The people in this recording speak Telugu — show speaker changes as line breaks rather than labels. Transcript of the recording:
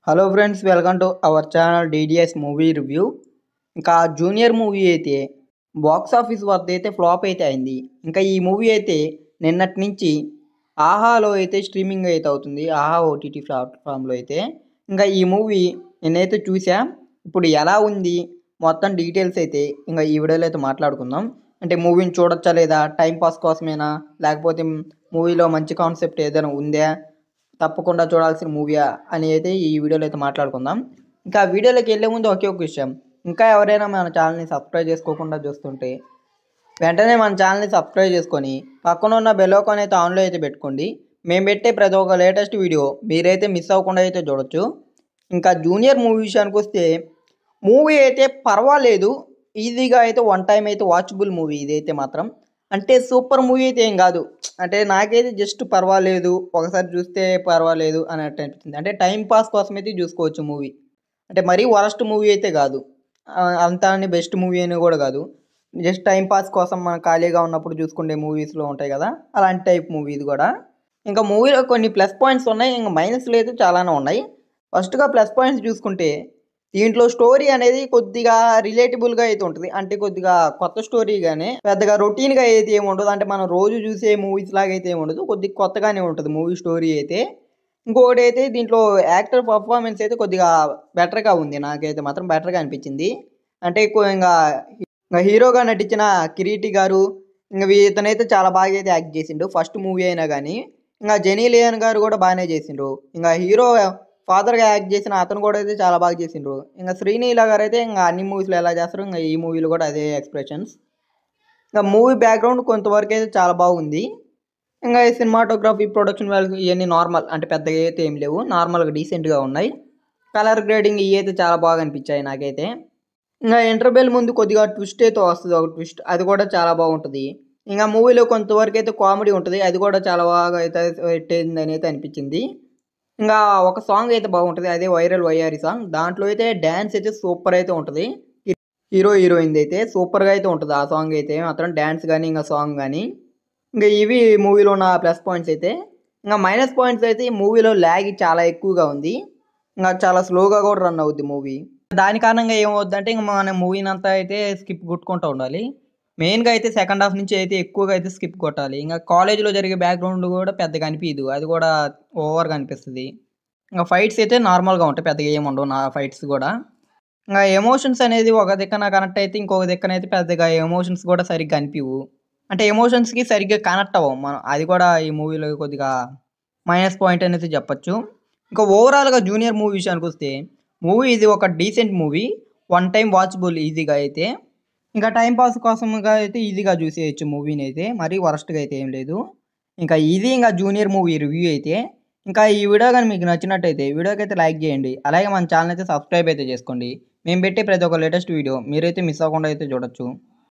Hello friends, welcome to our channel DDS movie review. ఇంకా జూనియర్ మూవీ అయితే బాక్స్ ఆఫీస్ వద్ద అయితే ఫ్లాప్ అయితే అయింది. ఇంకా ఈ మూవీ అయితే నిన్నటి నుంచి ఆహాలో అయితే స్ట్రీమింగ్ అయితే అవుతుంది. ఆహా ఓటీటీ ప్లాట్ఫామ్లో అయితే ఇంకా ఈ మూవీ నేనైతే చూసా. ఇప్పుడు ఎలా ఉంది మొత్తం డీటెయిల్స్ అయితే ఇంకా ఈ వీడియోలో అయితే మాట్లాడుకుందాం. అంటే మూవీని చూడొచ్చా లేదా, టైంపాస్ కోసమేనా, లేకపోతే మూవీలో మంచి కాన్సెప్ట్ ఏదైనా ఉందా, తప్పకుండా చూడాల్సిన మూవీయా అని అయితే ఈ వీడియోలో అయితే మాట్లాడుకుందాం. ఇంకా వీడియోలోకి వెళ్ళే ముందు ఒకే ఒక విషయం, ఇంకా ఎవరైనా మన ఛానల్ని సబ్స్క్రైబ్ చేసుకోకుండా చూస్తుంటే వెంటనే మన ఛానల్ని సబ్స్క్రైబ్ చేసుకొని పక్కన ఉన్న బెల్ ఐకాన్ అయితే ఆన్లో అయితే పెట్టుకోండి. మేము పెట్టే ప్రతి ఒక్క లేటెస్ట్ వీడియో మీరైతే మిస్ అవ్వకుండా అయితే చూడొచ్చు. ఇంకా జూనియర్ మూవీ విషయానికి వస్తే మూవీ అయితే పర్వాలేదు, ఈజీగా అయితే వన్ టైం అయితే వాచబుల్ మూవీ ఇదైతే మాత్రం. అంటే సూపర్ మూవీ అయితే ఏం కాదు, అంటే నాకైతే జస్ట్ పర్వాలేదు, ఒకసారి చూస్తే పర్వాలేదు అన్నట్టు అనిపించింది. అంటే టైం పాస్ కోసం అయితే చూసుకోవచ్చు మూవీ. అంటే మరీ వరస్ట్ మూవీ అయితే కాదు, అంత అని బెస్ట్ మూవీ అని కూడా కాదు. జస్ట్ టైం పాస్ కోసం మనం ఖాళీగా ఉన్నప్పుడు చూసుకునే మూవీస్లో ఉంటాయి కదా, అలాంటి టైప్ మూవీ ఇది కూడా. ఇంకా మూవీలో కొన్ని ప్లస్ పాయింట్స్ ఉన్నాయి, ఇంకా మైనస్లు అయితే చాలానే ఉన్నాయి. ఫస్ట్గా ప్లస్ పాయింట్స్ చూసుకుంటే దీంట్లో స్టోరీ అనేది కొద్దిగా రిలేటబుల్గా అయితే ఉంటుంది. అంటే కొద్దిగా కొత్త స్టోరీగానే, పెద్దగా రొటీన్గా అయితే ఏమి ఉండదు. అంటే మనం రోజు చూసే మూవీస్ లాగా అయితే ఏమి ఉండదు, కొద్దిగా కొత్తగానే ఉంటుంది మూవీ స్టోరీ అయితే. ఇంకొకటి అయితే దీంట్లో యాక్టర్ పర్ఫార్మెన్స్ అయితే కొద్దిగా బెటర్గా ఉంది, నాకైతే మాత్రం బెటర్గా అనిపించింది. అంటే ఇంకా హీరోగా నటించిన కిరీటి గారు, ఇంకా ఇతనైతే చాలా బాగా అయితే యాక్ట్ చేసిండు ఫస్ట్ మూవీ అయినా కానీ. ఇంకా జెనీ లియోన్ గారు కూడా బాగానే చేసిండ్రు. ఇంకా హీరో ఫాదర్గా యాక్ట్ చేసిన అతను కూడా అయితే చాలా బాగా చేసిండ్రు. ఇంకా శ్రీనీల గారు అయితే ఇంకా అన్ని మూవీస్లో ఎలా చేస్తారు, ఇంకా ఈ మూవీలో కూడా అదే ఎక్స్ప్రెషన్స్. ఇంకా మూవీ బ్యాక్గ్రౌండ్ కొంతవరకు అయితే చాలా బాగుంది. ఇంకా ఈ సినిమాటోగ్రఫీ, ప్రొడక్షన్ వాల్యూ ఇవన్నీ నార్మల్, అంటే పెద్దగా అయితే ఏం లేవు, నార్మల్గా డీసెంట్గా ఉన్నాయి. కలర్ గ్రేడింగ్ ఇవి అయితే చాలా బాగా అనిపించాయి నాకైతే. ఇంకా ఇంటర్వెల్ ముందు కొద్దిగా ట్విస్ట్ అయితే వస్తుంది, ఒక ట్విస్ట్, అది కూడా చాలా బాగుంటుంది. ఇంకా మూవీలో కొంతవరకు అయితే కామెడీ ఉంటుంది, అది కూడా చాలా బాగా అయితే పెట్టిందని అయితే అనిపించింది. ఇంకా ఒక సాంగ్ అయితే బాగుంటుంది, అదే వైరల్ వయ్యారి సాంగ్. దాంట్లో అయితే డ్యాన్స్ అయితే సూపర్ అయితే ఉంటుంది. హీరో హీరోయిన్ అయితే సూపర్గా అయితే ఉంటుంది ఆ సాంగ్ అయితే మాత్రం, డ్యాన్స్ కానీ ఇంకా సాంగ్ కానీ. ఇంకా ఇవి మూవీలో ఉన్న ప్లస్ పాయింట్స్ అయితే. ఇంకా మైనస్ పాయింట్స్ అయితే ఈ మూవీలో ల్యాగ్ చాలా ఎక్కువగా ఉంది. ఇంకా చాలా స్లోగా కూడా రన్ అవుద్ది మూవీ. దాని కారణంగా ఏమవుద్దంటే ఇంకా మన మూవీని అంతా అయితే స్కిప్ కొట్టుకుంటూ ఉండాలి. మెయిన్గా అయితే సెకండ్ హాఫ్ నుంచి అయితే ఎక్కువగా అయితే స్కిప్ కొట్టాలి. ఇంకా కాలేజీలో జరిగే బ్యాక్గ్రౌండ్ కూడా పెద్దగా అనిపించదు, అది కూడా ఓవర్గా అనిపిస్తుంది. ఇంకా ఫైట్స్ అయితే నార్మల్గా ఉంటాయి, పెద్దగా ఏముండవు నా ఫైట్స్ కూడా. ఇంకా ఎమోషన్స్ అనేది ఒక దిక్కన కనెక్ట్ అయితే ఇంకొక దిక్కన అయితే పెద్దగా ఎమోషన్స్ కూడా సరిగ్గా అనిపించవు. అంటే ఎమోషన్స్కి సరిగ్గా కనెక్ట్ అవ్వం మనం, అది కూడా ఈ మూవీలో కొద్దిగా మైనస్ పాయింట్ అనేది చెప్పచ్చు. ఇంకా ఓవరాల్గా జూనియర్ మూవీ విషయానికి వస్తే మూవీ ఇది ఒక decent movie, one time watchable ఈజీగా అయితే. ఇంకా టైంపాస్ కోసంగా అయితే ఈజీగా చూసేయచ్చు మూవీని అయితే, మరీ వరస్ట్గా అయితే ఏం లేదు. ఇంకా ఇది ఇంకా జూనియర్ మూవీ రివ్యూ అయితే. ఇంకా ఈ వీడియో కానీ మీకు నచ్చినట్టయితే వీడియోకి అయితే లైక్ చేయండి, అలాగే మన ఛానల్ అయితే సబ్స్క్రైబ్ అయితే చేసుకోండి. మేము పెట్టే ప్రతి ఒక్క లేటెస్ట్ వీడియో మీరైతే మిస్ అవ్వకుండా అయితే చూడొచ్చు.